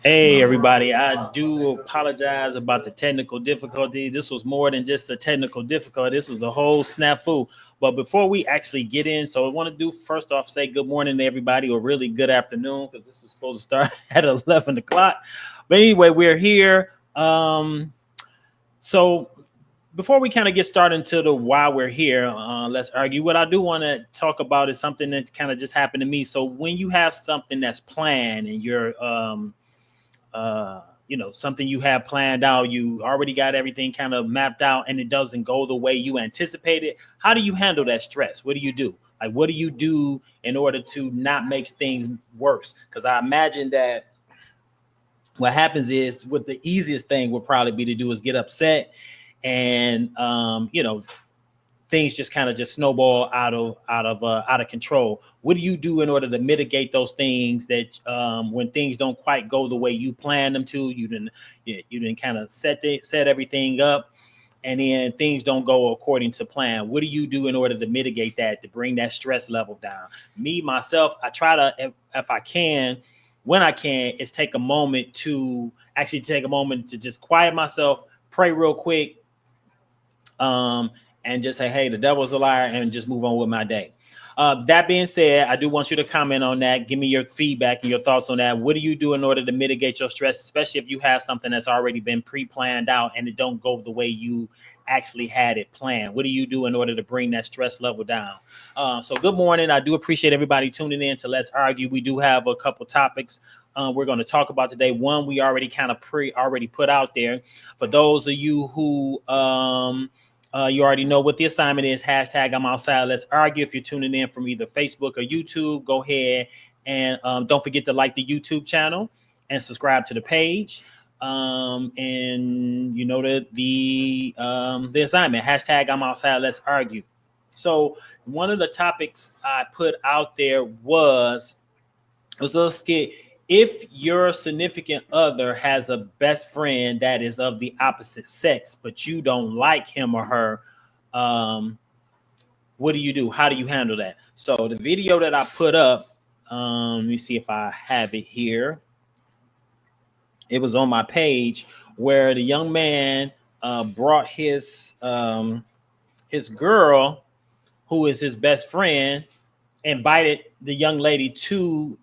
Hey everybody, I do apologize about the technical difficulty. This was more than just a technical difficulty. This was a whole snafu. But before we actually get in, so I want to do first off say good morning to everybody, or really good afternoon, because this was supposed to start at 11 o'clock. But anyway, we're here. So before we kind of get started into the why we're here, let's argue. What I do want to talk about is something that kind of just happened to me. So when you have something that's planned and you're something you have planned out, you already got everything kind of mapped out, and it doesn't go the way you anticipated. How do you handle that stress? What do you do? Like, what do you do in order to not make things worse? Because I imagine that what happens is, what the easiest thing would probably be to do is get upset, and things just kind of just snowball out of control. What do you do in order to mitigate those things that when things don't quite go the way you planned them to? You didn't kind of set everything up, and then things don't go according to plan. What do you do in order to mitigate that, to bring that stress level down? Me myself, I try to, if I can, when I can, is take a moment to just quiet myself, pray real quick, and just say, hey, the devil's a liar, and just move on with my day. That being said, I do want you to comment on that. Give me your feedback and your thoughts on that. What do you do in order to mitigate your stress, especially if you have something that's already been pre-planned out and it don't go the way you actually had it planned? What do you do in order to bring that stress level down? So good morning. I do appreciate everybody tuning in to Let's Argue. We do have a couple topics we're going to talk about today. One we already kind of already put out there. For those of you who you already know what the assignment is. Hashtag I'm outside. Let's argue. If you're tuning in from either Facebook or YouTube, go ahead and don't forget to like the YouTube channel and subscribe to the page. And you know that the assignment, hashtag I'm outside. Let's argue. So one of the topics I put out there was a little skit. If your significant other has a best friend that is of the opposite sex, but you don't like him or her, what do you do? How do you handle that? So the video that I put up, let me see if I have it here. It was on my page, where the young man brought his girl, who is his best friend, invited the young lady to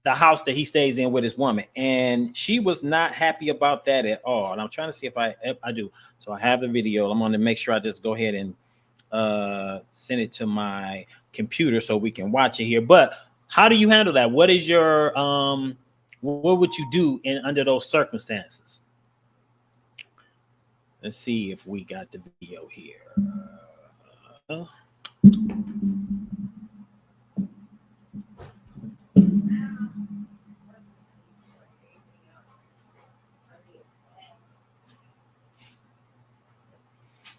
the house that he stays in with his woman, and she was not happy about that at all. And I'm trying to see if I do. So I have the video. I'm going to make sure I just go ahead and send it to my computer so we can watch it here. But how do you handle that? What is your what would you do under those circumstances? Let's see if we got the video here.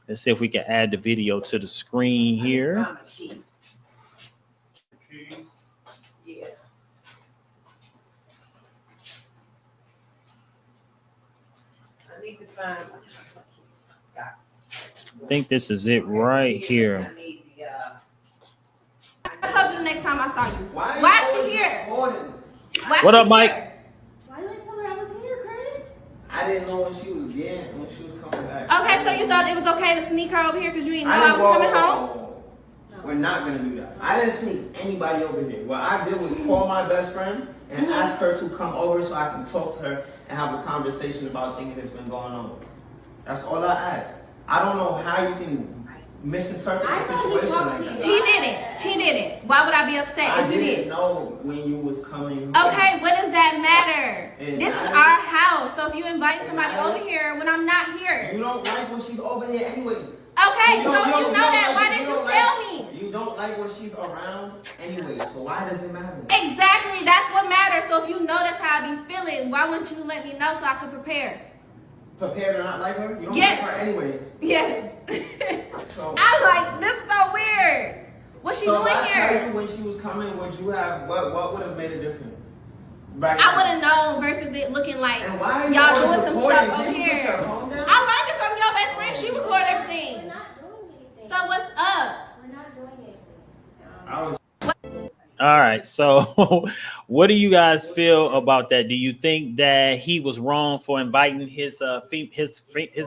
Let's see if we can add the video to the screen here. Yeah. I need to find. I think this is it right here. I told you the next time I saw you. Why is she here? What up, Mike? Why didn't I tell her I was here, Chris? I didn't know when she was coming back. Okay, so you thought it was okay to sneak her over here because you didn't know I was coming home? We're not gonna do that. I didn't sneak anybody over here. What I did was call my best friend and ask her to come over so I can talk to her and have a conversation about things that's been going on. That's all I asked. I don't know how you can misinterpret the situation like that. He didn't. Why would I be upset if you did? I didn't know when you was coming home. Okay, what does that matter? This is our house, so if you invite somebody over here when I'm not here. You don't like when she's over here anyway. Okay, so you know that, why did you tell me? You don't like when she's around anyway, so why does it matter? Exactly, that's what matters. So if you know that's how I be feeling, why wouldn't you let me know so I could prepare? Prepare to not like her? You don't like her anyway. Yes. So this is so weird. What's she doing here? I tell you when she was coming, would you have what would have made a difference? I would have known versus it looking like y'all doing some stuff over here. I learned it from your best friend. She recorded everything. We're not doing anything. So what's up? We're not doing anything. All right. So, what do you guys feel about that? Do you think that he was wrong for inviting his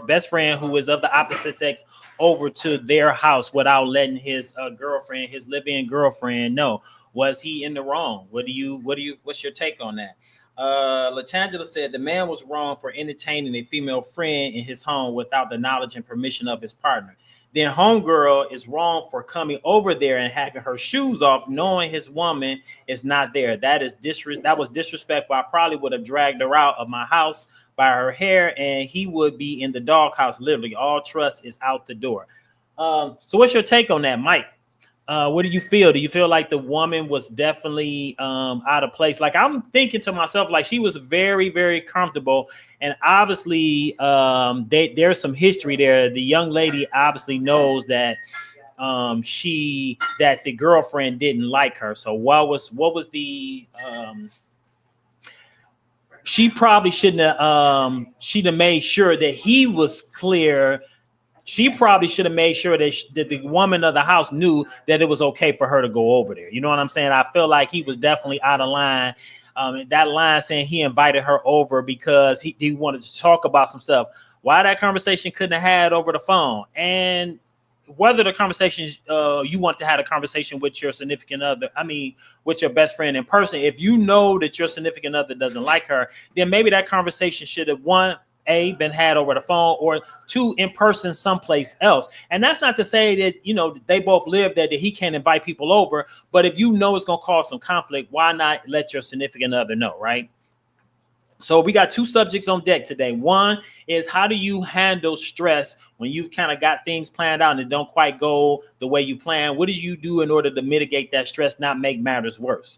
best friend, who is of the opposite sex, over to their house without letting his girlfriend, his live-in girlfriend, know? Was he in the wrong? What's your take on that? Latangela said the man was wrong for entertaining a female friend in his home without the knowledge and permission of his partner. Then homegirl is wrong for coming over there and having her shoes off, knowing his woman is not there. That was disrespectful. I probably would have dragged her out of my house by her hair, and he would be in the doghouse. Literally, all trust is out the door. So, what's your take on that, Mike? What do you feel? Do you feel like the woman was definitely out of place? Like, I'm thinking to myself, like, she was very, very comfortable. And obviously, there's some history there. The young lady obviously knows that that the girlfriend didn't like her. So what was the she probably shouldn't have she'd have made sure that he was clear. She probably should have made sure that the woman of the house knew that it was okay for her to go over there. You know what I'm saying? I feel like he was definitely out of line. That line saying he invited her over because he wanted to talk about some stuff. Why that conversation couldn't have had over the phone? And whether the conversation you want to have a conversation with your significant other, with your best friend in person, if you know that your significant other doesn't like her, then maybe that conversation should have been had over the phone, or two, in person someplace else. And that's not to say that, they both live there, that he can't invite people over. But if you know it's going to cause some conflict, why not let your significant other know, right? So we got two subjects on deck today. One is, how do you handle stress when you've kind of got things planned out and it don't quite go the way you plan? What do you do in order to mitigate that stress, not make matters worse?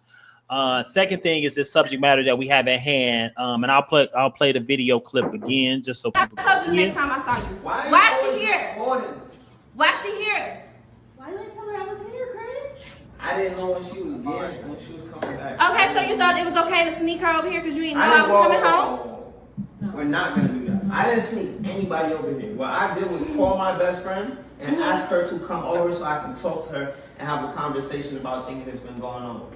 Second thing is this subject matter that we have at hand, and I'll play the video clip again just so people I told you can next time I saw you. Why is she here? Recording? Why is she here? Why you didn't tell her I was here, Chris? I didn't know when she was coming back. Okay, so you thought it was okay to sneak her over here because you didn't know I was coming home? We're not gonna do that. I didn't sneak anybody over here. What I did was call my best friend and ask her to come over so I can talk to her and have a conversation about things that's been going on.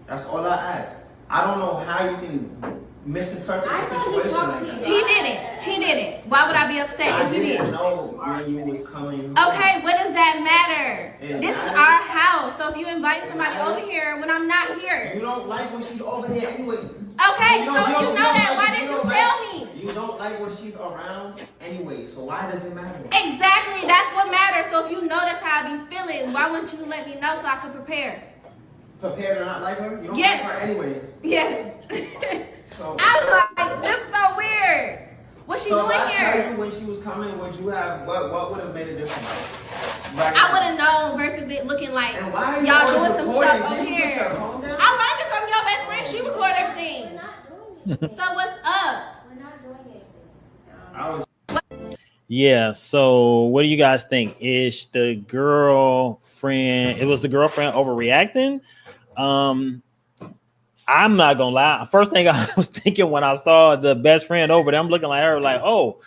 That's all I asked. I don't know how you can misinterpret the situation like that. He didn't. Why would I be upset if you did? I didn't know when you was coming home. Okay, what does that matter? This is our house, so if you invite somebody over here when I'm not here. You don't like when she's over here anyway. Okay, so if you know that, why didn't you tell me? You don't like when she's around anyway, so why does it matter? Exactly, that's what matters. So if you know that's how I be feeling, why wouldn't you let me know so I could prepare? Prepared to not like her? You don't like her anyway. Yes. So I'm like, this is so weird. What's she doing here? Tell you when she was coming, would you have what would have made a difference? I would have known versus it looking like y'all doing some stuff over here. I learned it from your best friend. She record everything. We're not doing it. So what's up? We're not doing it. Yeah. So what do you guys think? Is the girlfriend? It was the girlfriend overreacting? I'm not gonna lie. First thing I was thinking when I saw the best friend over there, I'm looking at her like, oh,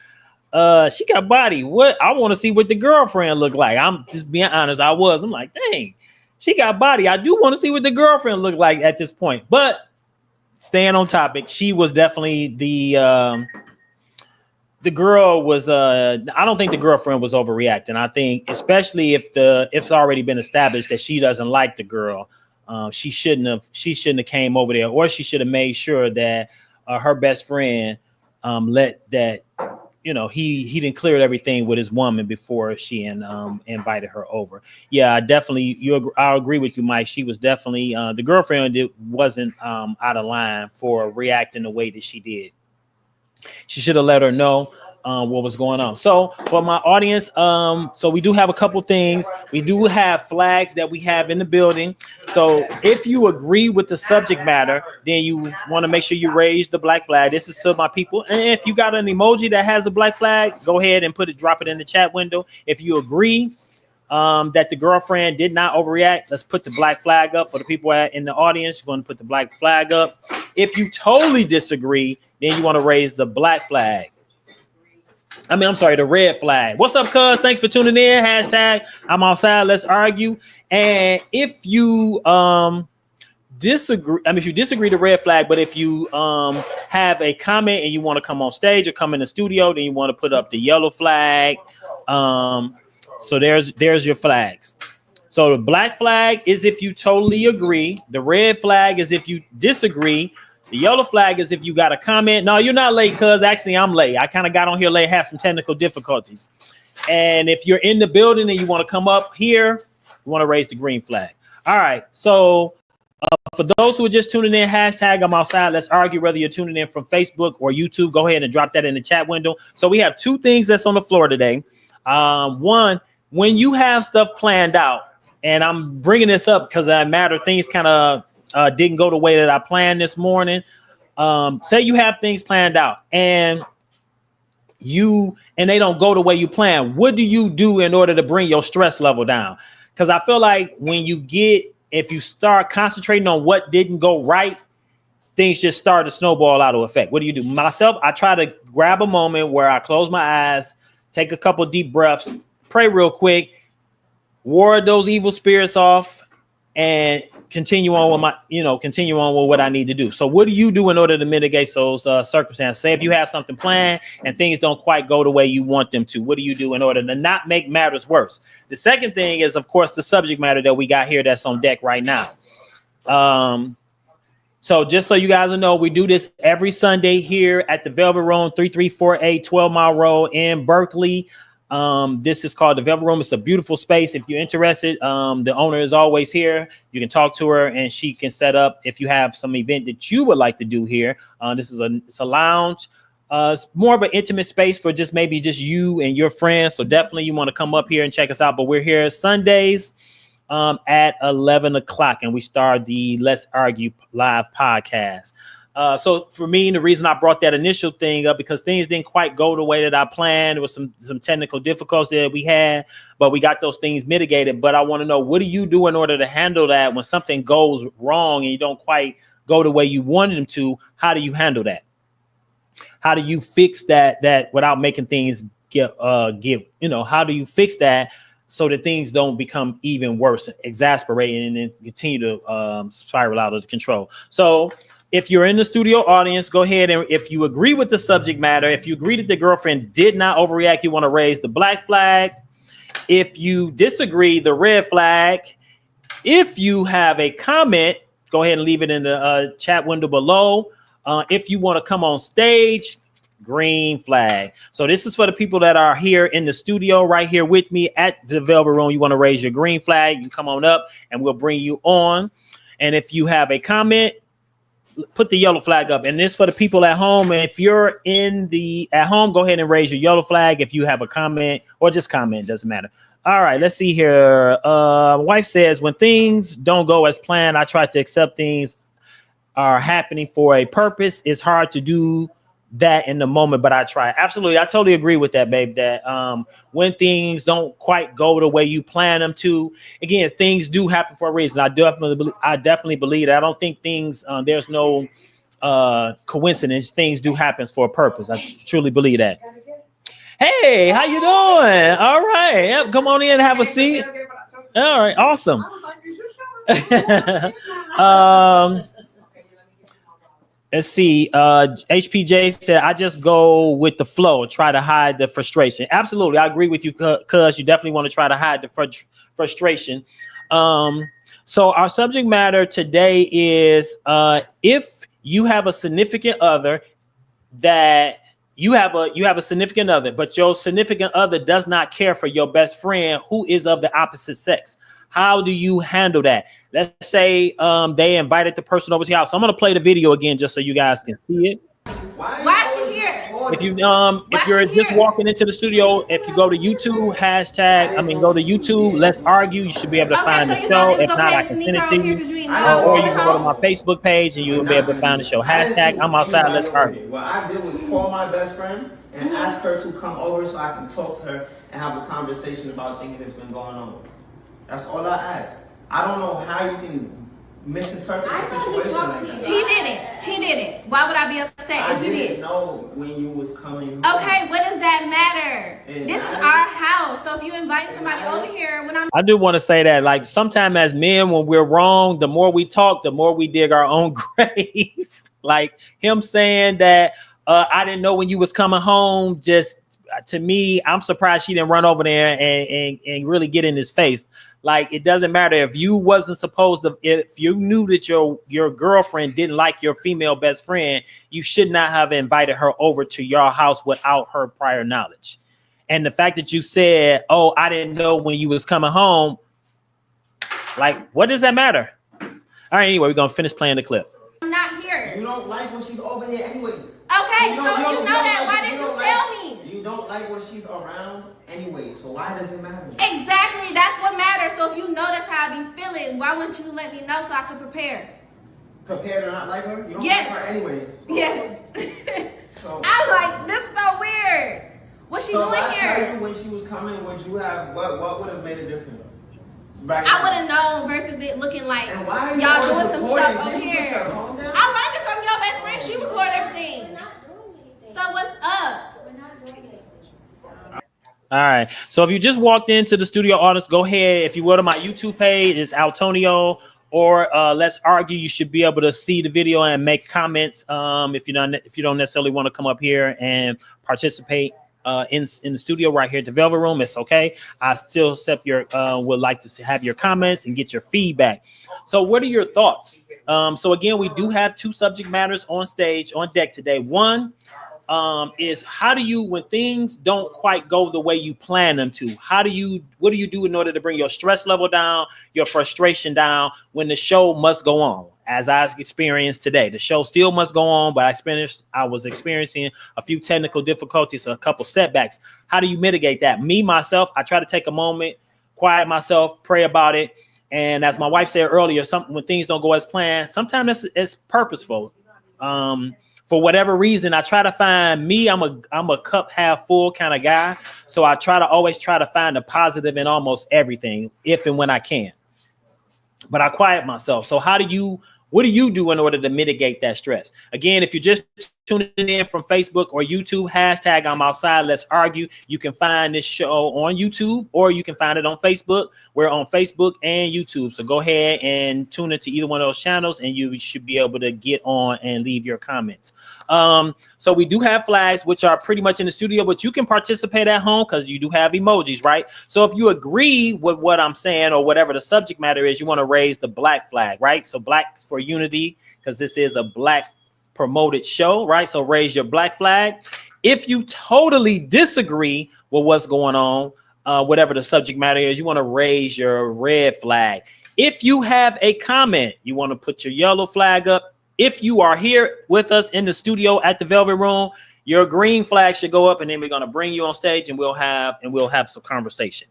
she got body. What? I want to see what the girlfriend looked like. I'm just being honest. I'm like, dang, she got body. I do want to see what the girlfriend looked like at this point. But staying on topic, she was definitely the girl was. I don't think the girlfriend was overreacting. I think, especially if it's already been established that she doesn't like the girl. She shouldn't have came over there, or she should have made sure that her best friend let that, he didn't clear everything with his woman before she invited her over. Yeah, I'll agree with you, Mike. She was definitely the girlfriend wasn't out of line for reacting the way that she did. She should have let her know what was going on. So for my audience, so we do have a couple things. We do have flags that we have in the building. So if you agree with the subject matter, then you want to make sure you raise the black flag. This is to my people. And if you got an emoji that has a black flag, go ahead and drop it in the chat window. If you agree that the girlfriend did not overreact, let's put the black flag up. For the people in the audience, you're going to put the black flag up. If you totally disagree, then you want to raise the black flag. The red flag. What's up, cuz? Thanks for tuning in. Hashtag I'm outside. Let's argue. And if you disagree, if you disagree, the red flag. But if you have a comment and you want to come on stage or come in the studio, then you want to put up the yellow flag. So there's your flags. So the black flag is if you totally agree. The red flag is if you disagree. The yellow flag is if you got a comment. No, you're not late, cuz actually I'm late. I kind of got on here late, had some technical difficulties. And if you're in the building and you want to come up here, you want to raise the green flag. All right. So for those who are just tuning in, hashtag I'm outside. Let's argue whether you're tuning in from Facebook or YouTube. Go ahead and drop that in the chat window. So we have two things that's on the floor today. One, when you have stuff planned out, and I'm bringing this up because I matter things kind of didn't go the way that I planned this morning. Say you have things planned out and they don't go the way you plan. What do you do in order to bring your stress level down? Because I feel like if you start concentrating on what didn't go right, things just start to snowball out of effect. What do you do? Myself, I try to grab a moment where I close my eyes, take a couple deep breaths, pray real quick, ward those evil spirits off, and continue on with what I need to do. So what do you do in order to mitigate those circumstances? Say if you have something planned and things don't quite go the way you want them to, what do you do in order to not make matters worse? The second thing is, of course, the subject matter that we got here that's on deck right now. So just so you guys know, we do this every Sunday here at the Velvet Room, 3348 12 Mile Road in Berkeley. This is called the Velvet Room. It's a beautiful space. If you're interested, the owner is always here. You can talk to her and she can set up if you have some event that you would like to do here. It's a lounge. It's more of an intimate space for maybe just you and your friends. So definitely you want to come up here and check us out. But we're here Sundays at 11 o'clock and we start the Let's Argue live podcast. So for me, the reason I brought that initial thing up because things didn't quite go the way that I planned. There was some technical difficulties that we had, but we got those things mitigated. But I want to know, what do you do in order to handle that when something goes wrong and you don't quite go the way you wanted them to? How do you handle that? How do you fix that without making things how do you fix that so that things don't become even worse, exasperating, and then continue to spiral out of control? So if you're in the studio audience, go ahead and if you agree with the subject matter, if you agree that the girlfriend did not overreact, you want to raise the black flag. If you disagree, the red flag. If you have a comment, go ahead and leave it in the chat window below. If you want to come on stage, green flag. So this is for the people that are here in the studio right here with me at the Velvet Room. You want to raise your green flag, you come on up and we'll bring you on. And if you have a comment, put the yellow flag up. And this for the people at home. And if you're at home, go ahead and raise your yellow flag. If you have a comment or just comment, doesn't matter. All right, let's see here. My wife says, when things don't go as planned, I try to accept things are happening for a purpose. It's hard to do that in the moment, but I try. Absolutely. I totally agree with that, babe, that when things don't quite go the way you plan them to, again, things do happen for a reason. I definitely believe that. I don't think things, there's no coincidence. Things do happen for a purpose. I truly believe that. Hey, how you doing? All right. Yep, come on in and have a seat. All right. Awesome. Let's see. HPJ said, I just go with the flow, try to hide the frustration. Absolutely. I agree with you, cuz you definitely want to try to hide the frustration. So our subject matter today is if you have a significant other that you have a significant other, but your significant other does not care for your best friend who is of the opposite sex. How do you handle that? Let's say they invited the person over to your house. So I'm gonna play the video again just so you guys can see it. Why is she here? If you're just walking into the studio, if you go to YouTube, go to YouTube, Let's Argue. You should be able to find the show. If not, I can send it to you. Or you can go to my Facebook page and you'll be able to find the show. Hashtag I'm outside, Let's Argue. What I did was call my best friend and ask her to come over so I can talk to her and have a conversation about things that's been going on. That's all I asked. I don't know how you can misinterpret I the thought he situation talked like to you. that. He didn't. Why would I be upset I if he didn't did? know when you was coming. Okay, what does that matter? It This is matters. our house. So if you invite It somebody matters. over here when I'm I do want to say that, like, sometimes as men, when we're wrong, the more we talk, the more we dig our own grave. Like him saying that I didn't know when you was coming home. Just to me, I'm surprised she didn't run over there and really get in his face. Like, it doesn't matter if you wasn't supposed to. If you knew that your girlfriend didn't like your female best friend, you should not have invited her over to your house without her prior knowledge. And the fact that you said, "Oh, I didn't know when you was coming home," like, what does that matter? All right, anyway, we're gonna finish playing the clip. not here. You don't like when she's over here anyway. Okay, so don't- you know don't that. like Why it. did You you don't tell like- me? You don't like when she's around anyway, so why does it matter? Exactly, that's what matters. So if you know that's how I be feeling, why wouldn't you let me know so I could prepare? Prepare to not like her? You don't Yes. like her anyway. Yes. So I'm like, this is so weird. What's she so doing if I tell here? you when she was coming, would you have what would have made a difference? Back I then? would have known versus it looking like And why are you y'all always doing some recording? stuff Can over you put here. your phone down? I learned it from your best friend. She record We're everything. not doing anything. So what's up? We're not doing anything. All right. So if you just walked into the studio audience, go ahead. If you go to my YouTube page, it's Altonio or Let's Argue. You should be able to see the video and make comments. If you don't necessarily want to come up here and participate in the studio right here at the Velvet Room, it's okay. I still accept your would like to have your comments and get your feedback. So what are your thoughts? So again, we do have two subject matters on stage on deck today. One is how do you, when things don't quite go the way you plan them to, what do you do in order to bring your stress level down, your frustration down when the show must go on? As I experienced today, the show still must go on, but I was experiencing a few technical difficulties, a couple setbacks. How do you mitigate that? Me, myself, I try to take a moment, quiet myself, pray about it. And as my wife said earlier, when things don't go as planned, sometimes it's purposeful. For whatever reason, I try to find me. I'm a cup half full kind of guy. So I always try to find the positive in almost everything, if and when I can. But I quiet myself. So what do you do in order to mitigate that stress? Again, if you're just tuning in from Facebook or YouTube, hashtag I'm outside, let's argue. You can find this show on YouTube or you can find it on Facebook. We're on Facebook and YouTube. So go ahead and tune into either one of those channels and you should be able to get on and leave your comments. So we do have flags, which are pretty much in the studio, but you can participate at home because you do have emojis, right? So if you agree with what I'm saying or whatever the subject matter is, you want to raise the black flag, right? So black for unity, because this is a black promoted show, right? So raise your black flag. If you totally disagree with what's going on, whatever the subject matter is, you want to raise your red flag. If you have a comment, you want to put your yellow flag up. If you are here with us in the studio at the Velvet Room, your green flag should go up, and then we're going to bring you on stage and we'll have some conversation.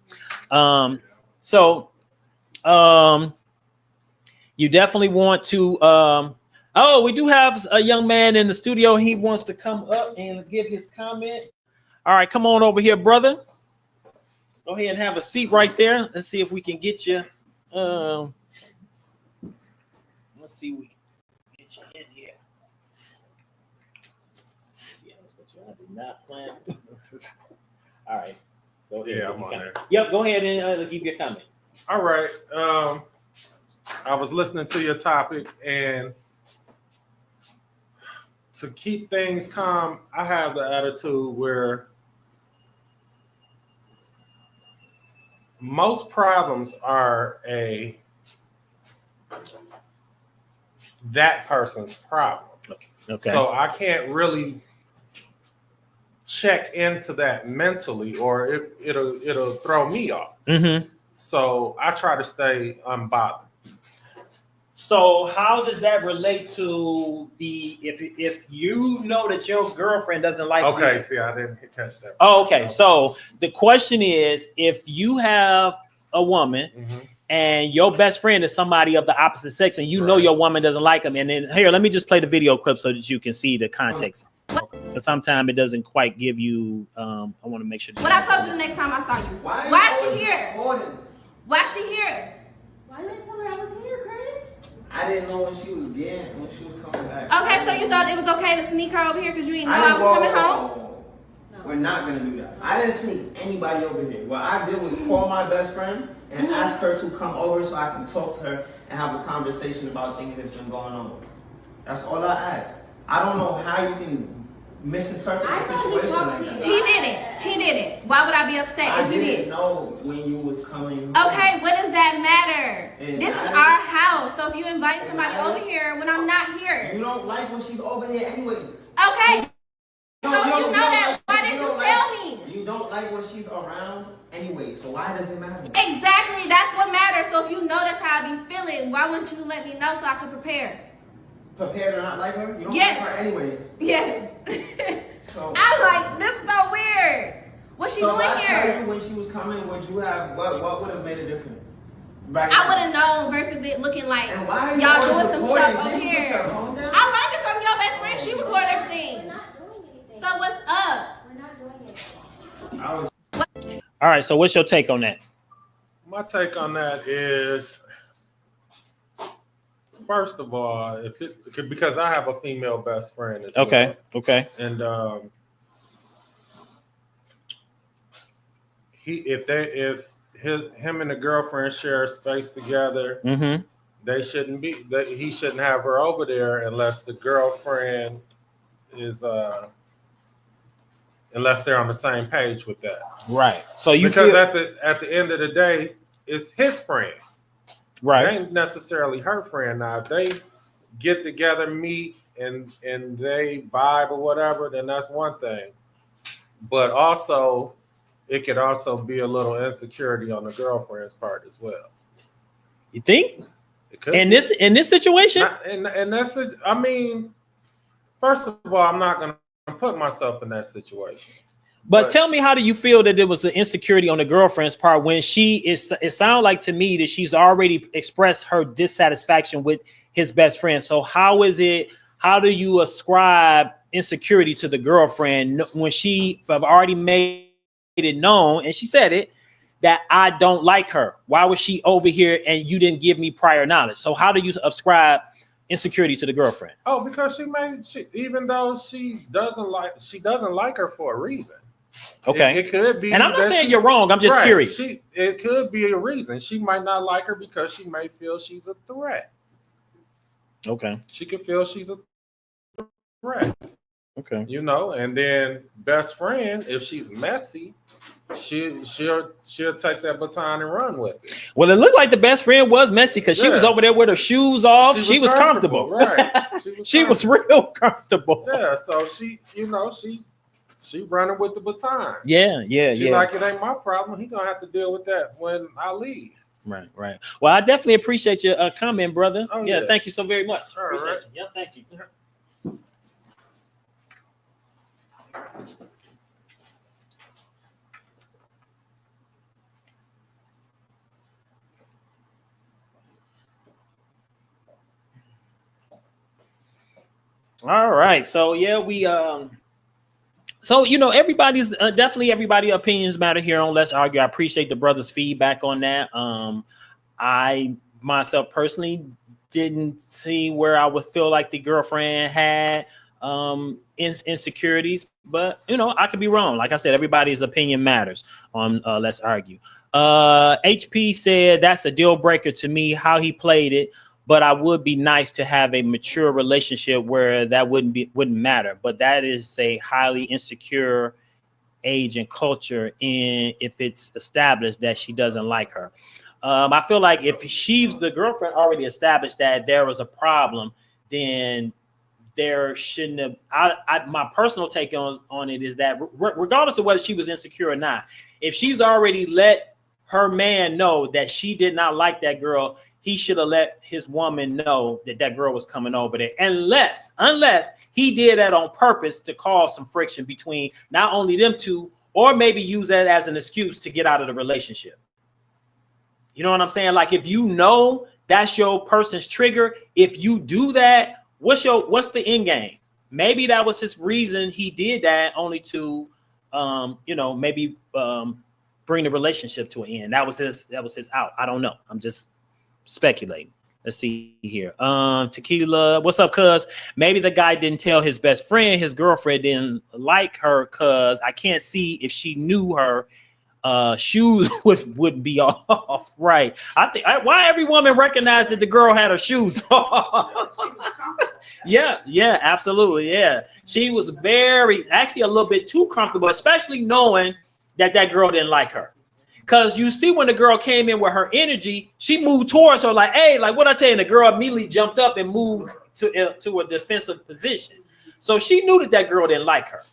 You definitely want to we do have a young man in the studio. He wants to come up and give his comment. All right, come on over here, brother. Go ahead and have a seat right there. Let's see if we can get you. Let's see if we can get you in here. Yeah, that's what I did not plan. All right. Go ahead. Yeah, I'm on there. Yep, go ahead and give your comment. All right. I was listening to your topic, and to keep things calm, I have the attitude where most problems are that person's problem. Okay. So I can't really check into that mentally, or it'll throw me off. Mm-hmm. So I try to stay unbothered. So how does that relate to if you know that your girlfriend doesn't like Okay, you? see, I didn't catch that. Oh, okay. So the question is, if you have a woman and your best friend is somebody of the opposite sex, and you know your woman doesn't like him, and then here, let me just play the video clip so that you can see the context. Because sometimes it doesn't quite give you. I want to make sure. What I told you the next time I saw you. Why is she here? Why is she here? Why didn't you tell her I was here, Chris? I didn't know when she was coming back. Okay, so you thought it was okay to sneak her over here because you didn't know I was coming home? We're not gonna do that. I didn't sneak anybody over here. What I did was call my best friend and ask her to come over so I can talk to her and have a conversation about things that's been going on. That's all I asked. I don't know how you can misinterpret the situation like that. He didn't. Why would I be upset if he did? I didn't know when you was coming home. Okay, what does that matter? This is our house, so if you invite somebody over here when I'm not here. You don't like when she's over here anyway. Okay. So you know that, why didn't you tell me? You don't like when she's around anyway, so why does it matter? Exactly, that's what matters. So if you know that's how I be feeling, why wouldn't you let me know so I could prepare? Prepare to not like her? You don't Yes. like her anyway. Yes. So I like, this is so weird. What's she doing if I here? tell you when she was coming, would you have, what would have made a difference? I Right now? would have known versus it looking like And why are you y'all always doing some recording? stuff over Can you put here. your phone down? I learned it from your best friend. She recorded We're everything. not doing anything. So what's up? We're not doing anything. I was All right. So what's your take on that? My take on that is, first of all, because I have a female best friend as Okay. well. Okay. And him and the girlfriend share space together, Mm-hmm. he shouldn't have her over there unless the girlfriend is unless they're on the same page with that. Right. So you Because feel at the end of the day, it's his friend. right. It ain't necessarily her friend. Now, if they get together, meet, and they vibe or whatever, then that's one thing. But also, it could also be a little insecurity on the girlfriend's part as well. You think It could in be. this situation? And that's it. I mean, first of all, I'm not going to put myself in that situation. But tell me, how do you feel that there was the insecurity on the girlfriend's part when it sounded like to me that she's already expressed her dissatisfaction with his best friend. So how do you ascribe insecurity to the girlfriend when she have already made it known, and she said it, that I don't like her? Why was she over here and you didn't give me prior knowledge? So how do you ascribe insecurity to the girlfriend? Oh, because even though she doesn't like her for a reason. Okay. It could be. And I'm not saying you're wrong. I'm just right, curious. It could be a reason. She might not like her because she may feel she's a threat. Okay. She could feel she's a threat. Okay. You know, and then best friend, if she's messy, she'll take that baton and run with it. Well, it looked like the best friend was messy because she was over there with her shoes off. She was comfortable. Right. She was real comfortable. Yeah. So she running with the baton. Yeah. She like, it ain't my problem. He gonna have to deal with that when I leave. Right. Well, I definitely appreciate your comment, brother. Oh, yeah, yeah. thank you so very much. All Appreciate right. you. Yeah, thank you. All right. So yeah, everybody's definitely everybody's opinions matter here on Let's Argue. I appreciate the brother's feedback on that. I myself personally didn't see where I would feel like the girlfriend had insecurities, but I could be wrong. Like I said, everybody's opinion matters on Let's Argue. HP said that's a deal breaker to me, how he played it. But I would be nice to have a mature relationship where that wouldn't matter. But that is a highly insecure age and culture if it's established that she doesn't like her. I feel like if the girlfriend already established that there was a problem, then there shouldn't have. My personal take on it is that regardless of whether she was insecure or not, if she's already let her man know that she did not like that girl, he should have let his woman know that girl was coming over there. Unless he did that on purpose to cause some friction between not only them two, or maybe use that as an excuse to get out of the relationship. You know what I'm saying? Like, if you know that's your person's trigger, if you do that, what's the end game? Maybe that was his reason he did that, only to maybe bring the relationship to an end. That was his out. I don't know. I'm just speculating. Let's see here. Tequila, what's up, cuz? Maybe the guy didn't tell his best friend his girlfriend didn't like her, cuz I can't see if she knew her shoes would be off. Right. I think why every woman recognized that the girl had her shoes off. Yeah, absolutely. Yeah. She was actually a little bit too comfortable, especially knowing that girl didn't like her. Because you see, when the girl came in with her energy, she moved towards her like, hey, like what I tell you, and the girl immediately jumped up and moved to a defensive position. So she knew that girl didn't like her.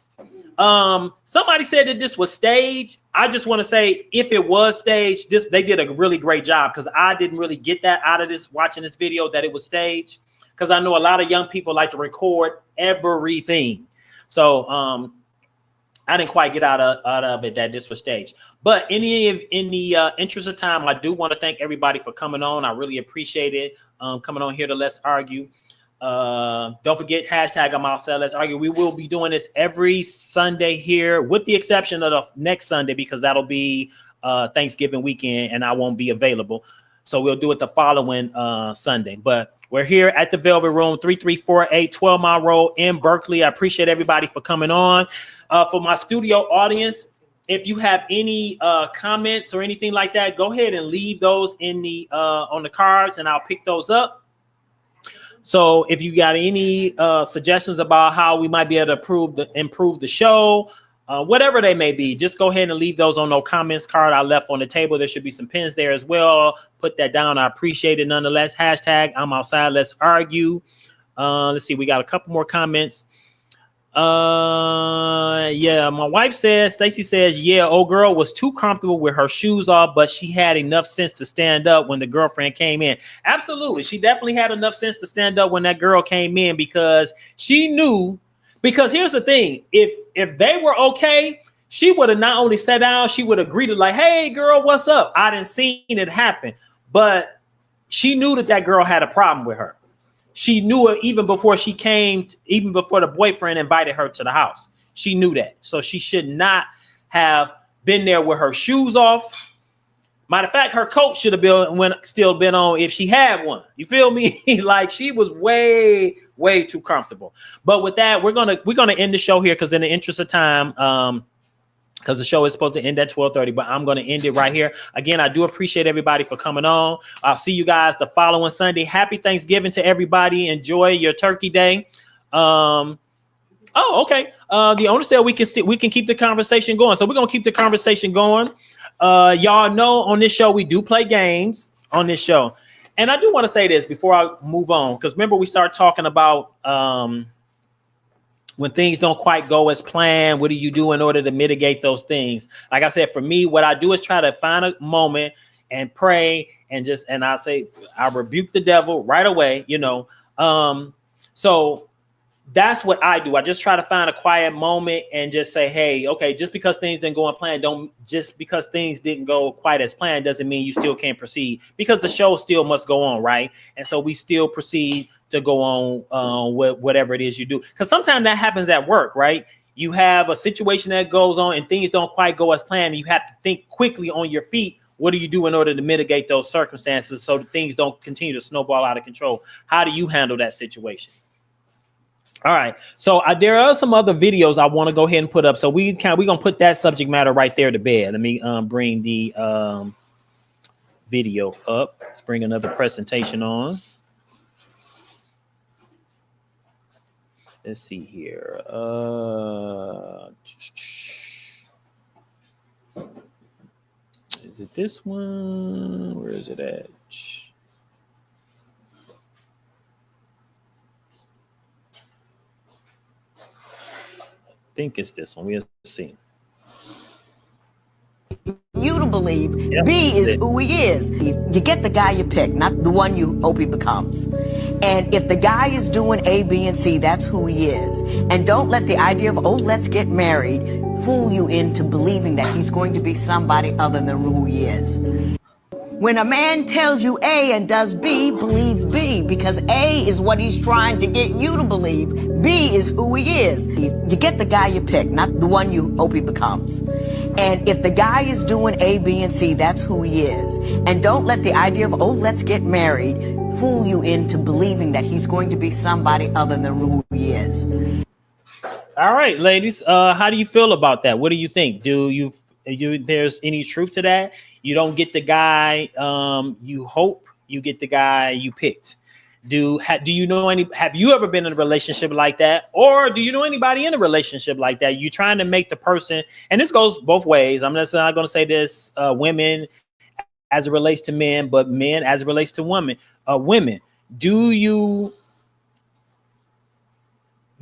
Somebody said that this was staged. I just want to say, if it was staged, they did a really great job, because I didn't really get that out of this, watching this video, that it was staged, because I know a lot of young people like to record everything. So I didn't quite get out of it that this was staged. But in the interest of time, I do want to thank everybody for coming on. I really appreciate it. Coming on here to Let's Argue. Don't forget, hashtag I'm outside Let's Argue. We will be doing this every Sunday here, with the exception of the next Sunday, because that'll be Thanksgiving weekend and I won't be available. So we'll do it the following Sunday. But we're here at the Velvet Room, 3348 12 Mile Road in Berkeley. I appreciate everybody for coming on. For my studio audience, if you have any comments or anything like that, go ahead and leave those in the on the cards, and I'll pick those up. So if you got any suggestions about how we might be able to improve the show, whatever they may be, just go ahead and leave those on no comments card I left on the table. There should be some pins there as well. Put that down. I appreciate it nonetheless. Hashtag I'm outside Let's Argue. Let's see. We got a couple more comments. Yeah, my wife says, Stacy says, yeah, old girl was too comfortable with her shoes off, but she had enough sense to stand up when the girlfriend came in. Absolutely. She definitely had enough sense to stand up when that girl came in, because she knew, because here's the thing, if they were okay, she would have not only sat down, she would have greeted like, hey girl, what's up? I didn't see it happen, but she knew that girl had a problem with her. She knew it even before she came, even before the boyfriend invited her to the house. She knew that. So she should not have been there with her shoes off. Matter of fact, her coat should have still been on if she had one. You feel me? Like, she was way too comfortable. But with that, we're gonna end the show here, because in the interest of time, because the show is supposed to end at 12:30, but I'm going to end it right here. Again, I do appreciate everybody for coming on. I'll see you guys the following Sunday. Happy Thanksgiving to everybody. Enjoy your turkey day. Oh, okay. The owner said we can keep the conversation going. So we're going to keep the conversation going. Y'all know on this show, we do play games on this show. And I do want to say this before I move on, because remember we started talking about when things don't quite go as planned, what do you do in order to mitigate those things? Like I said, for me, what I do is try to find a moment and pray, and I say, I rebuke the devil right away, you know. So that's what I do. I just try to find a quiet moment and just say, hey, okay, just because things didn't go as planned, just because things didn't go quite as planned doesn't mean you still can't proceed, because the show still must go on, right? And so we still proceed to go on with whatever it is you do. Because sometimes that happens at work, right? You have a situation that goes on and things don't quite go as planned. And you have to think quickly on your feet. What do you do in order to mitigate those circumstances so that things don't continue to snowball out of control? How do you handle that situation? All right. So there are some other videos I want to go ahead and put up. So we're going to put that subject matter right there to bed. Let me bring the video up. Let's bring another presentation on. Let's see here. Is it this one? Where is it at? I think it's this one. We'll see. You to believe B is who he is. You get the guy you pick, not the one you hope he becomes. And if the guy is doing A, B, and C, that's who he is. And don't let the idea of, oh, let's get married, fool you into believing that he's going to be somebody other than who he is. When a man tells you A and does B, believe B, because A is what he's trying to get you to believe. B is who he is. You get the guy you pick, not the one you hope he becomes. And if the guy is doing A, B, and C, that's who he is. And don't let the idea of, oh, let's get married, fool you into believing that he's going to be somebody other than who he is. All right, ladies. How do you feel about that? What do you think? Do you there's any truth to that? You don't get the guy you hope, you get the guy you picked. Do you know have you ever been in a relationship like that? Or do you know anybody in a relationship like that? You're trying to make the person, and this goes both ways. I'm not going to say this women as it relates to men, but men as it relates to women. Do you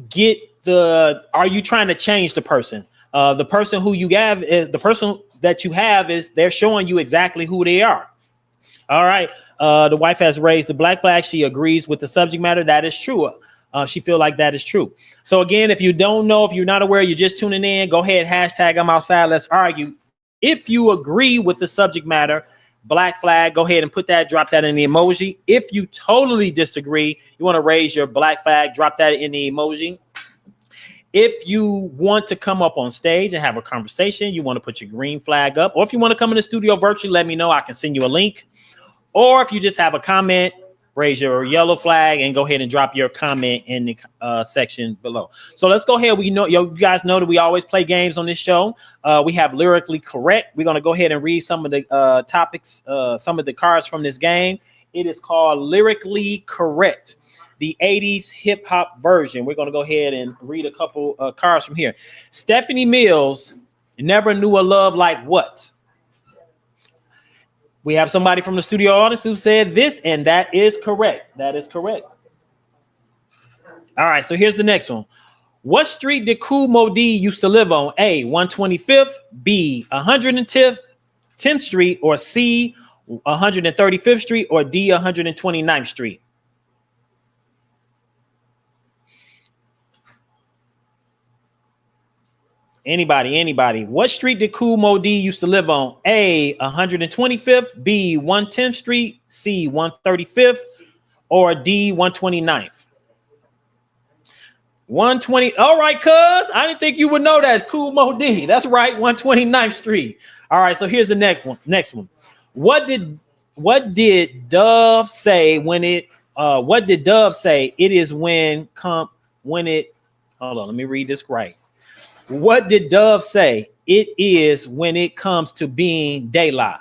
get are you trying to change the person? The person who you have is the person that you have is they're showing you exactly who they are. All right. The wife has raised the black flag. She agrees with the subject matter. That is true. She feel like that is true. So again, if you don't know, if you're not aware, you're just tuning in, go ahead, hashtag I'm outside. Let's argue. If you agree with the subject matter, black flag, go ahead and put that, drop that in the emoji. If you totally disagree, you want to raise your black flag, drop that in the emoji. If you want to come up on stage and have a conversation, you want to put your green flag up. Or if you want to come in the studio virtually, let me know. I can send you a link. Or if you just have a comment, raise your yellow flag and go ahead and drop your comment in the section below. So let's go ahead. You guys know that we always play games on this show. We have Lyrically Correct. We're going to go ahead and read some of the topics, some of the cards from this game. It is called Lyrically Correct, the 80s hip hop version. We're going to go ahead and read a couple cards from here. Stephanie Mills never knew a love like what? We have somebody from the studio audience who said this, and that is correct. That is correct. All right, so here's the next one. What street did Kool Moe Dee used to live on? A, 125th, B, 110th Street, or C, 135th Street, or D, 129th Street? Anybody. What street did Kool Moe Dee used to live on? A, 125th, B, 110th Street, C, 135th, or D, 129th? 120. All right, cuz. I didn't think you would know that. Kool Moe Dee. That's right, 129th Street. All right, so here's the next one. What did Dove say when it what did Dove say? It is when it hold on, let me read this right. What did Dove say? It is when it comes to being daylight.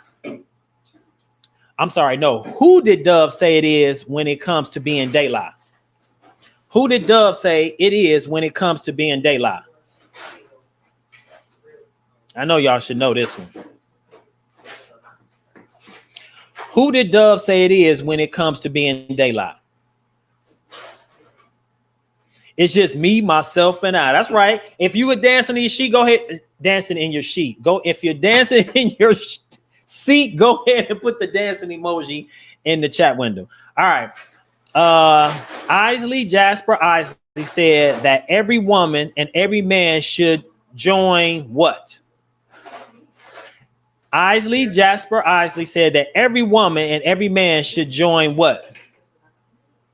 I'm sorry, no. Who did Dove say it is when it comes to being daylight? Who did Dove say it is when it comes to being daylight? I know y'all should know this one. Who did Dove say it is when it comes to being daylight? It's just me, myself, and I. That's right. If you were dancing in your sheet, go ahead, dancing in your sheet. If you're dancing in your seat, go ahead and put the dancing emoji in the chat window. All right. Jasper Isley said that every woman and every man should join what? Jasper Isley said that every woman and every man should join what?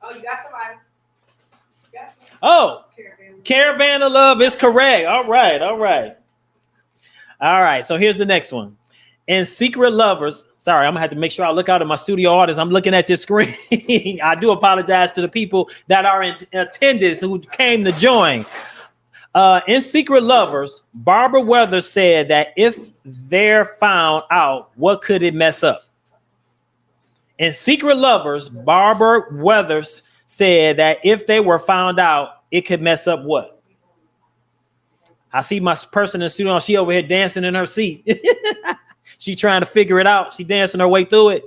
Oh, you got somebody. Oh, Caravan of Love is correct. All right. So here's the next one. And Secret Lovers. Sorry, I'm gonna have to make sure I look out at my studio audience. I'm looking at this screen. I do apologize to the people that are in attendance who came to join. In Secret Lovers, Barbara Weathers said that if they're found out, what could it mess up? In Secret Lovers, Barbara Weathers said that if they were found out, it could mess up what? I see my person in the studio. She over here dancing in her seat. She trying to figure it out. She dancing her way through it.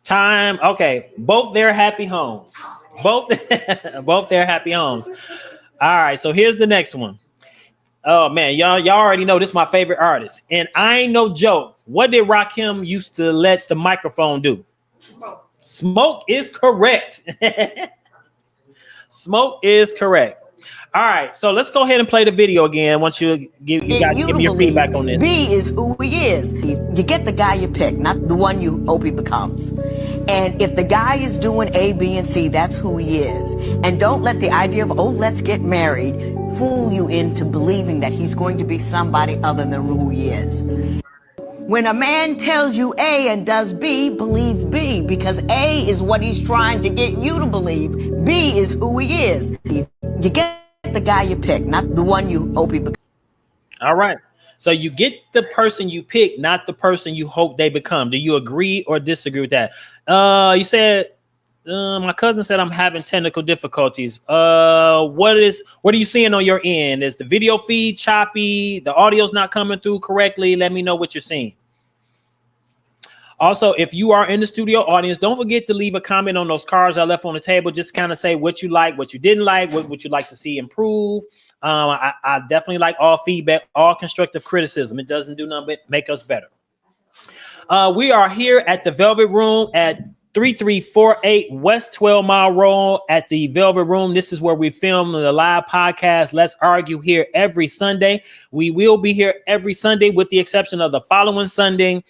Time. Okay. Both their happy homes. Both their happy homes. All right. So here's the next one. Oh man, y'all already know this is my favorite artist. And I ain't no joke. What did Rakim used to let the microphone do? Smoke is correct. Smoke is correct. All right, so let's go ahead and play the video again. I want you guys give me your feedback on this. B is who he is. You get the guy you pick, not the one you hope he becomes. And if the guy is doing A, B, and C, that's who he is. And don't let the idea of, oh, let's get married, fool you into believing that he's going to be somebody other than who he is. When a man tells you A and does B, believe B, because A is what he's trying to get you to believe. B is who he is. You get the guy you pick, not the one you hope he becomes. All right. So you get the person you pick, not the person you hope they become. Do you agree or disagree with that? You said my cousin said I'm having technical difficulties. What are you seeing on your end? Is the video feed choppy? The audio's not coming through correctly? Let me know what you're seeing. Also, if you are in the studio audience, don't forget to leave a comment on those cards I left on the table. Just kind of say what you like, what you didn't like, what would you like to see improve. I definitely like all feedback, all constructive criticism. It doesn't do nothing but make us better. We are here at the Velvet Room at 3348 West 12 Mile Road at the Velvet Room. This is where we film the live podcast. Let's argue here every Sunday. We will be here every Sunday with the exception of the following Sunday.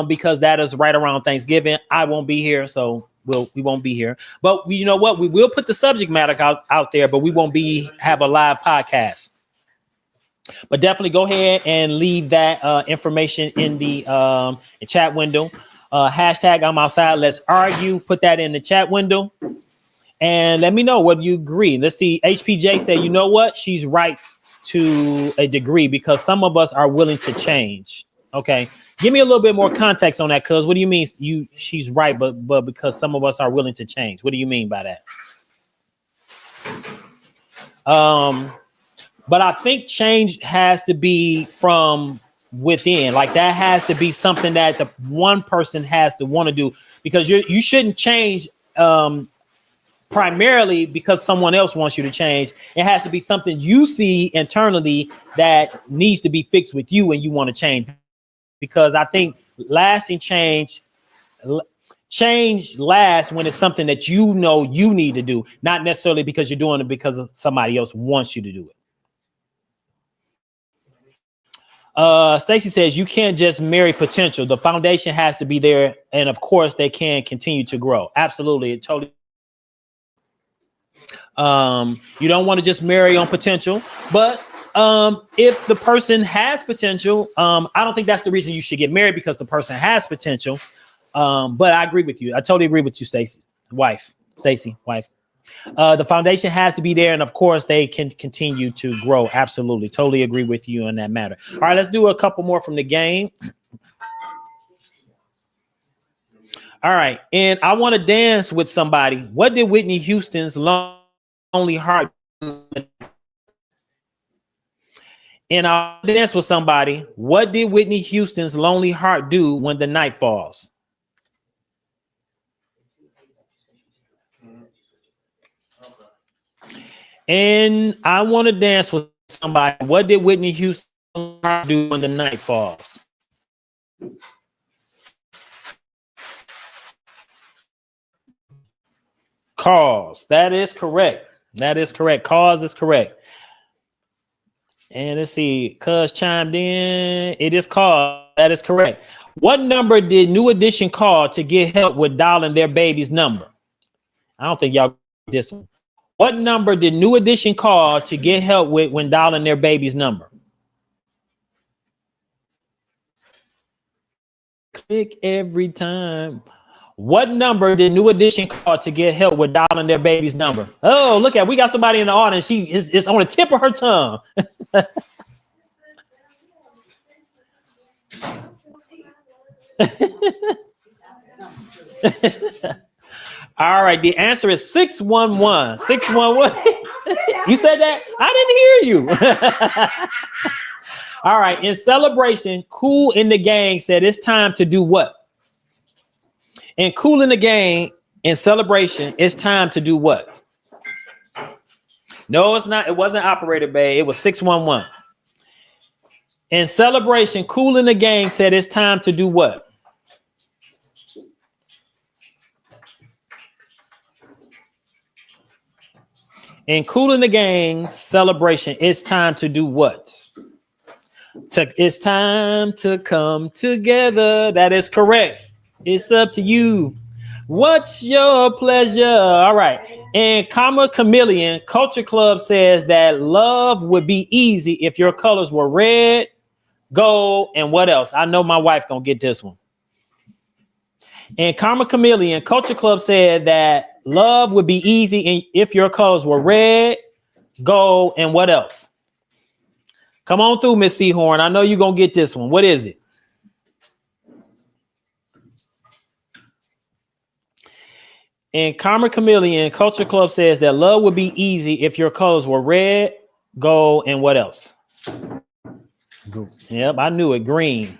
Because that is right around Thanksgiving. I won't be here, so we won't be here. But you know what? We will put the subject matter out there, but we won't have a live podcast. But definitely go ahead and leave that information in the chat window. Hashtag I'm outside. Let's argue. Put that in the chat window. And let me know whether you agree. Let's see. HPJ said, you know what? She's right to a degree because some of us are willing to change. Okay. Give me a little bit more context on that, cuz what do you mean she's right, but because some of us are willing to change? What do you mean by that? But I think change has to be from within. Like that has to be something that the one person has to want to do, because you shouldn't change primarily because someone else wants you to change. It has to be something you see internally that needs to be fixed with you and you want to change. Because I think lasting change lasts when it's something that you know you need to do, not necessarily because you're doing it because somebody else wants you to do it. Stacey says you can't just marry potential. The foundation has to be there, and of course they can continue to grow. Absolutely, it totally. You don't want to just marry on potential, but if the person has potential, I don't think that's the reason you should get married, because the person has potential. But I agree with you. I totally agree with you, Stacey, wife. The foundation has to be there. And of course they can continue to grow. Absolutely. Totally agree with you on that matter. All right, let's do a couple more from the game. All right. And I want to dance with somebody. What did Whitney Houston's Lonely Heart do? And I'll dance with somebody. What did Whitney Houston's Lonely Heart do when the night falls? And I want to dance with somebody. What did Whitney Houston do when the night falls? Cause. That is correct. That is correct. Cause is correct. And let's see, cuz chimed in. It is called. That is correct. What number did New Edition call to get help with dialing their baby's number? I don't think y'all get this one. What number did New Edition call to get help with when dialing their baby's number? Click every time. What number did New Edition call to get help with dialing their baby's number? Oh, look at, we got somebody in the audience. She is on the tip of her tongue. All right, the answer is 611. 611. You said that? I didn't hear you. All right, in celebration, Kool in the Gang said it's time to do what? And Kool in the Gang, in celebration, it's time to do what? No, it's not. It wasn't Operator Bay. It was 611. In celebration, Kool in the Gang said it's time to do what? In Kool in the Gang celebration, it's time to do what? It's time to come together. That is correct. It's up to you. What's your pleasure? All right. And Karma Chameleon Culture Club says that love would be easy if your colors were red, gold, and what else? I know my wife gonna get this one. And Karma Chameleon Culture Club said that love would be easy if your colors were red, gold, and what else? Come on through, Miss Seahorn. I know you're gonna get this one. What is it? And Karma Chameleon Culture Club says that love would be easy if your colors were red, gold, and what else? Yep, I knew it. Green.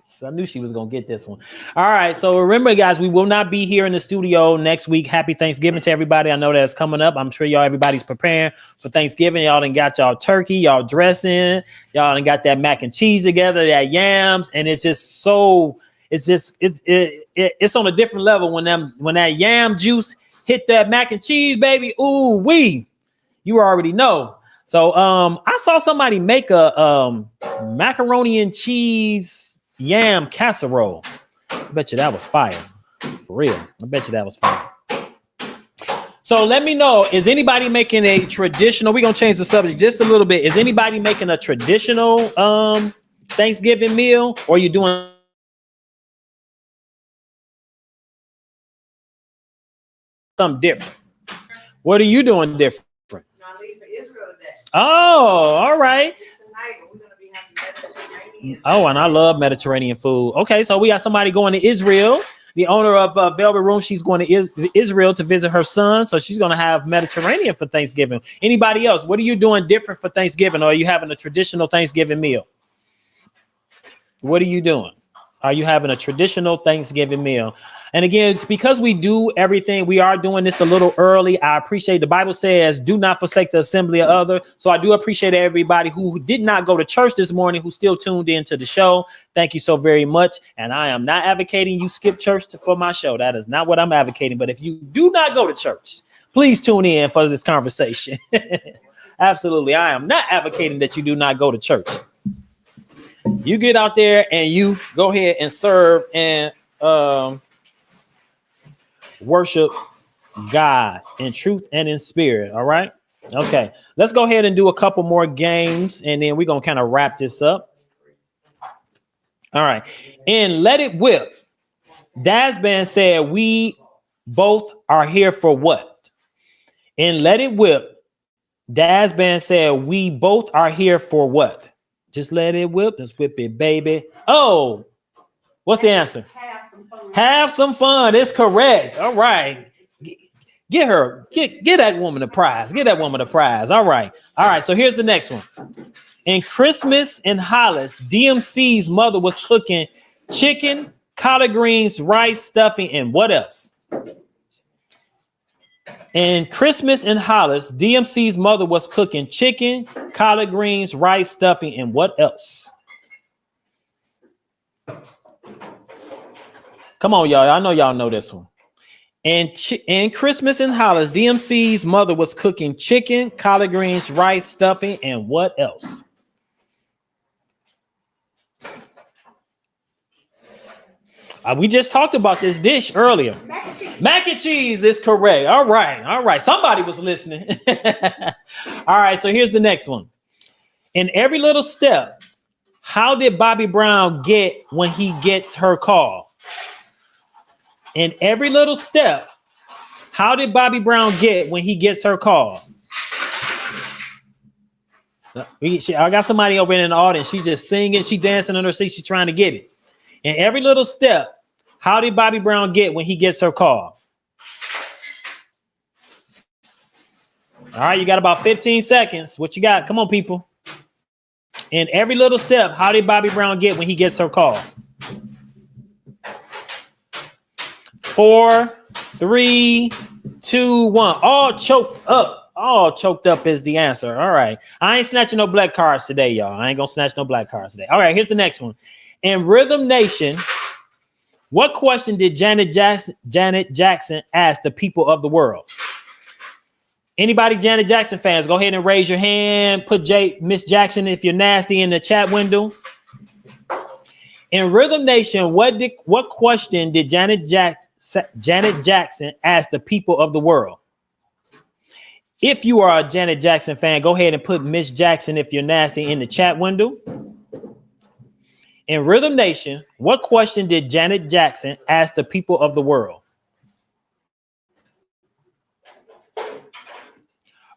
So I knew she was going to get this one. All right. So remember, guys, we will not be here in the studio next week. Happy Thanksgiving to everybody. I know that's coming up. I'm sure everybody's preparing for Thanksgiving. Y'all done got y'all turkey, y'all dressing. Y'all done got that mac and cheese together, that yams. And it's just so... It's on a different level when that yam juice hit that mac and cheese, baby. Ooh wee, you already know. So I saw somebody make a macaroni and cheese yam casserole. I bet you that was fire, for real. I bet you that was fire. So let me know, is anybody making a traditional? We're gonna change the subject just a little bit. Is anybody making a traditional Thanksgiving meal, or are you doing something different? What are you doing different? I leave for Israel today. Oh, all right. Tonight, we're going to be having Mediterranean. Oh, and I love Mediterranean food. Okay, so we got somebody going to Israel. The owner of Velvet Room, she's going to Israel to visit her son. So she's going to have Mediterranean for Thanksgiving. Anybody else? What are you doing different for Thanksgiving? Or are you having a traditional Thanksgiving meal? What are you doing? Are you having a traditional Thanksgiving meal? And again, because we do everything, we are doing this a little early. I appreciate the Bible says, do not forsake the assembly of others. So I do appreciate everybody who did not go to church this morning, who still tuned into the show. Thank you so very much. And I am not advocating you skip church for my show. That is not what I'm advocating. But if you do not go to church, please tune in for this conversation. Absolutely. I am not advocating that you do not go to church. You get out there and you go ahead and serve and worship God in truth and in spirit. All right. Okay. Let's go ahead and do a couple more games and then we're going to kind of wrap this up. All right. And Let It Whip. Dasban said, we both are here for what? And Let It Whip. Dasban said, we both are here for what? Just let it whip. Let's whip it, baby. Oh, what's the answer? Have some fun. It's correct. All right. Get that woman a prize. Get that woman a prize. All right. All right. So here's the next one. In Christmas in Hollis, DMC's mother was cooking chicken, collard greens, rice, stuffing, and what else? In Christmas in Hollis, DMC's mother was cooking chicken, collard greens, rice, stuffing, and what else? Come on, y'all. I know y'all know this one. And Christmas in Hollis, DMC's mother was cooking chicken, collard greens, rice, stuffing, and what else? We just talked about this dish earlier. Mac and cheese. Mac and cheese is correct. All right. All right. Somebody was listening. All right. So here's the next one. In every little step, how did Bobby Brown get when he gets her call? In every little step, how did Bobby Brown get when he gets her call? I got somebody over in the audience. She's just singing. She dancing on her seat. She's trying to get it. In every little step, how did Bobby Brown get when he gets her call? All right, you got about 15 seconds. What you got? Come on, people. In every little step, how did Bobby Brown get when he gets her call? 4, 3, 2, 1. All choked up. All choked up is the answer. All right. I ain't snatching no black cards today, y'all. I ain't gonna snatch no black cards today. All right, here's the next one. In Rhythm Nation, what question did Janet Jackson ask the people of the world? Anybody Janet Jackson fans, go ahead and raise your hand. Put Miss Jackson, if you're nasty, in the chat window. In Rhythm Nation, what question did Janet Jackson ask the people of the world? If you are a Janet Jackson fan, go ahead and put Miss Jackson if you're nasty in the chat window. In Rhythm Nation, what question did Janet Jackson ask the people of the world?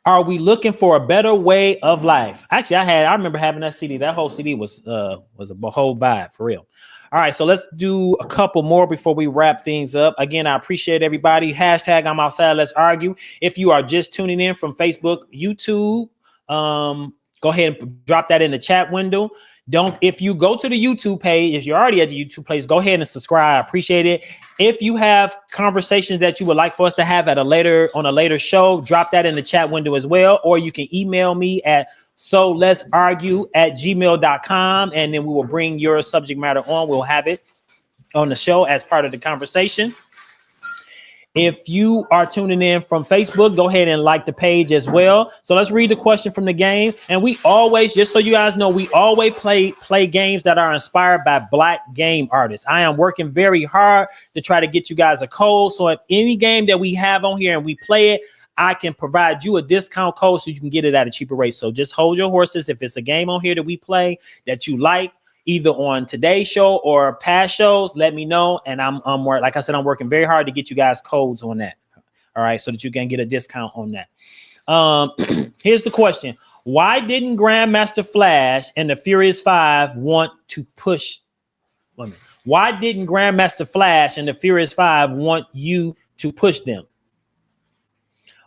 Are we looking for a better way of life? Actually, I remember having that CD. That whole CD was a whole vibe for real. All right, so let's do a couple more before we wrap things up. Again, I appreciate everybody. Hashtag I'm outside. Let's argue. If you are just tuning in from Facebook, YouTube, go ahead and drop that in the chat window. If you go to the YouTube page, if you're already at the YouTube page, go ahead and subscribe. I appreciate it. If you have conversations that you would like for us to have on a later show, drop that in the chat window as well. Or you can email me at soletsargue@gmail.com, and then we will bring your subject matter on. We'll have it on the show as part of the conversation. If you are tuning in from Facebook, go ahead and like the page as well. So let's read the question from the game. And we always, just so you guys know, we always play games that are inspired by Black game artists. I am working very hard to try to get you guys a code. So if any game that we have on here and we play it, I can provide you a discount code so you can get it at a cheaper rate. So just hold your horses. If it's a game on here that we play that you like, either on today's show or past shows, let me know. And I'm like I said, I'm working very hard to get you guys codes on that. All right, so that you can get a discount on that. Here's the question. Why didn't Grandmaster Flash and the Furious Five want to push? Why didn't Grandmaster Flash and the Furious Five want you to push them?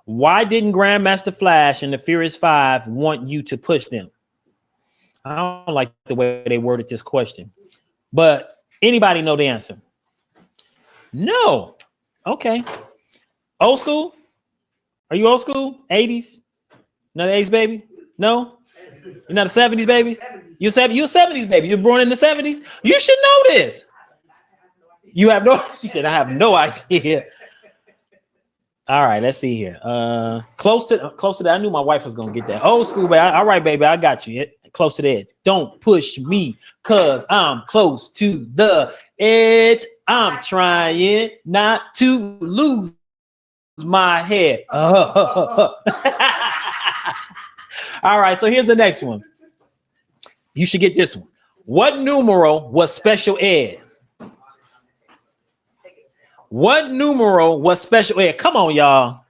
Why didn't Grandmaster Flash and the Furious Five want you to push them? I don't like the way they worded this question, but anybody know the answer? No. Okay. Old school? Are you old school? 80s? No, the 80s baby? No? You're not a 70s baby? You're a 70s baby. You're born in the 70s? You should know this. You have no, she said, I have no idea. All right, let's see here. Close to that. I knew my wife was gonna get that. Old school, baby. All right, baby, I got you. Close to the edge. Don't push me, cause I'm close to the edge. I'm trying not to lose my head. All right, so here's the next one. You should get this one. What numeral was special ed? What numeral was special ed? Come on, y'all.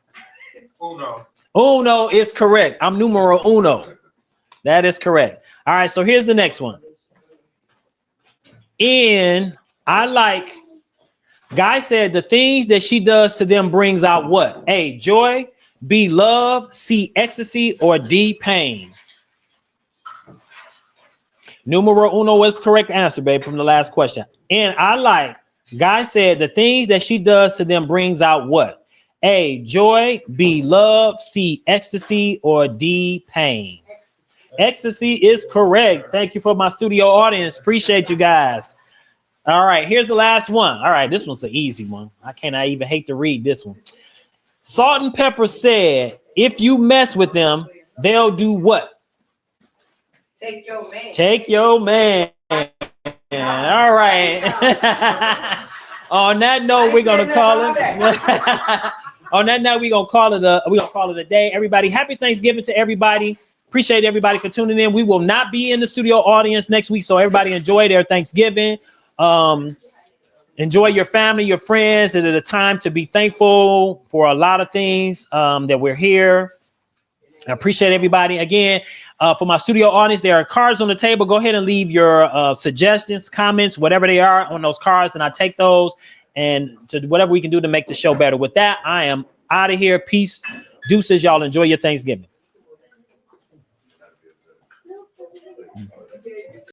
Uno. Uno is correct. I'm numero uno. That is correct. All right, so here's the next one. Guy said the things that she does to them brings out what? A, joy, B, love, C, ecstasy, or D, pain. Numero uno was the correct answer, babe, from the last question. And Guy said the things that she does to them brings out what? A, joy, B, love, C, ecstasy, or D, pain. Ecstasy is correct. Thank you for my studio audience. Appreciate you guys. All right, here's the last one. All right, this one's the easy one. I even hate to read this one. Salt and Pepper said, if you mess with them, they'll do what? Take your man. Take your man. All right. On that note, we're gonna call it. On that note, we're gonna call it a day. Everybody, happy Thanksgiving to everybody. Appreciate everybody for tuning in. We will not be in the studio audience next week, so everybody enjoy their Thanksgiving. Enjoy your family, your friends. It is a time to be thankful for a lot of things that we're here. I appreciate everybody. Again, for my studio audience, there are cards on the table. Go ahead and leave your suggestions, comments, whatever they are on those cards, and I take those and to whatever we can do to make the show better. With that, I am out of here. Peace. Deuces. Y'all enjoy your Thanksgiving.